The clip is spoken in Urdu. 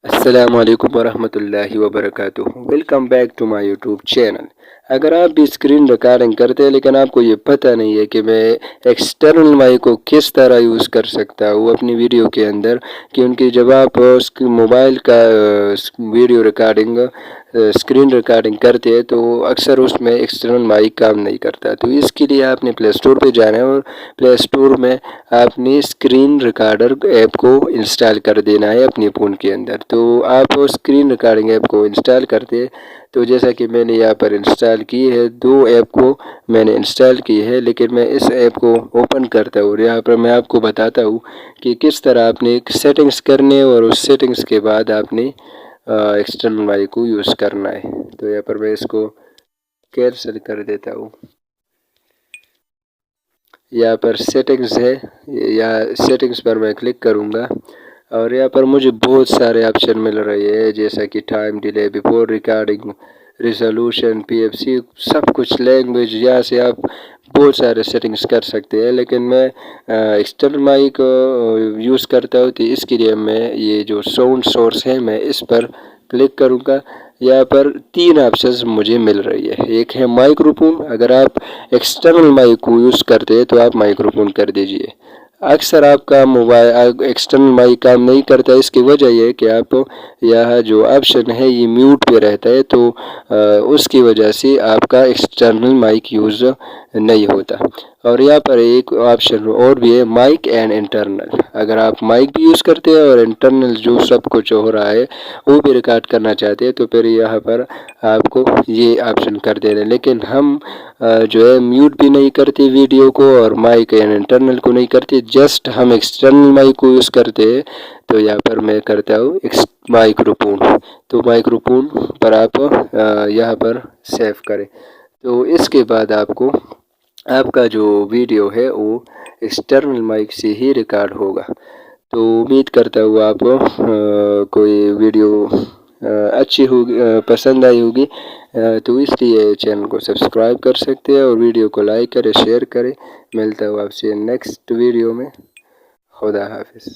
السلام علیکم ورحمۃ اللہ وبرکاتہ۔ Welcome back to my YouTube channel. اگر آپ بھی اسکرین ریکارڈنگ کرتے ہیں لیکن آپ کو یہ پتہ نہیں ہے کہ میں ایکسٹرنل مائک کو کس طرح یوز کر سکتا ہوں اپنی ویڈیو کے اندر، کیونکہ جب آپ اس کی موبائل کا ویڈیو ریکارڈنگ اسکرین ریکارڈنگ کرتے ہیں تو اکثر اس میں ایکسٹرنل مائک کام نہیں کرتا، تو اس کے لیے آپ نے پلے اسٹور پہ جانا ہے اور پلے اسٹور میں آپ نے اسکرین ریکارڈر ایپ کو انسٹال کر دینا ہے اپنے فون کے اندر۔ تو آپ اسکرین ریکارڈنگ ایپ کو انسٹال کرتے، تو جیسا کہ میں نے یہاں پر انسٹال کی ہے، دو ایپ کو میں نے انسٹال کی ہے، لیکن میں اس ایپ کو اوپن کرتا ہوں اور یہاں پر میں آپ کو بتاتا ہوں کہ کس طرح آپ نے سیٹنگز کرنے اور اس سیٹنگز کے بعد آپ نے ایکسٹرنل مائک کو یوز کرنا ہے۔ تو یہاں پر میں اس کو کینسل کر دیتا ہوں۔ یہاں پر سیٹنگز ہے، یا سیٹنگز پر میں کلک کروں گا اور یہاں پر مجھے بہت سارے آپشن مل رہے ہیں، جیسا کہ time delay, before recording, resolution, P F C, سب کچھ، لینگویج، یہاں سے آپ بہت سارے سیٹنگز کر سکتے ہیں، لیکن میں ایکسٹرنل مائک یوز کرتا ہوں، تو اس کے لیے میں یہ جو ساؤنڈ سورس ہے میں اس پر کلک کروں گا۔ یہاں پر تین آپشنز مجھے مل رہی ہے، ایک ہے مائکروفون، اگر آپ ایکسٹرنل مائک کو یوز کرتے ہیں تو آپ مائکروفون کر دیجئے۔ اکثر آپ کا موبائل ایکسٹرنل مائک کام نہیں کرتا، اس کی وجہ یہ ہے کہ آپ یہاں جو آپشن ہے یہ میوٹ پہ رہتا ہے، تو اس کی وجہ سے آپ کا ایکسٹرنل مائک یوز نہیں ہوتا۔ اور یہاں پر ایک آپشن اور بھی ہے، مائک اینڈ انٹرنل، اگر آپ مائک بھی یوز کرتے ہیں اور انٹرنل جو سب کچھ ہو رہا ہے وہ بھی ریکارڈ کرنا چاہتے ہیں، تو پھر یہاں پر آپ کو یہ آپشن کر دینا، لیکن ہم جو ہے میوٹ بھی نہیں کرتے ویڈیو کو اور مائک اینڈ انٹرنل کو نہیں کرتے، جسٹ ہم ایکسٹرنل مائک کو یوز کرتے ہیں۔ تو یہاں پر میں کرتا ہوں مائکروفون، تو مائکروفون پر آپ یہاں پر سیو کریں، تو اس کے بعد آپ کا جو ویڈیو ہے وہ ایکسٹرنل مائک سے ہی ریکارڈ ہوگا۔ تو امید کرتا ہوں آپ کوئی ویڈیو اچھی ہوگی، پسند آئی ہوگی، تو اس لیے چینل کو سبسکرائب کر سکتے ہیں اور ویڈیو کو لائک کریں، شیئر کریں۔ ملتا ہوں آپ سے نیکسٹ ویڈیو میں۔ خدا حافظ۔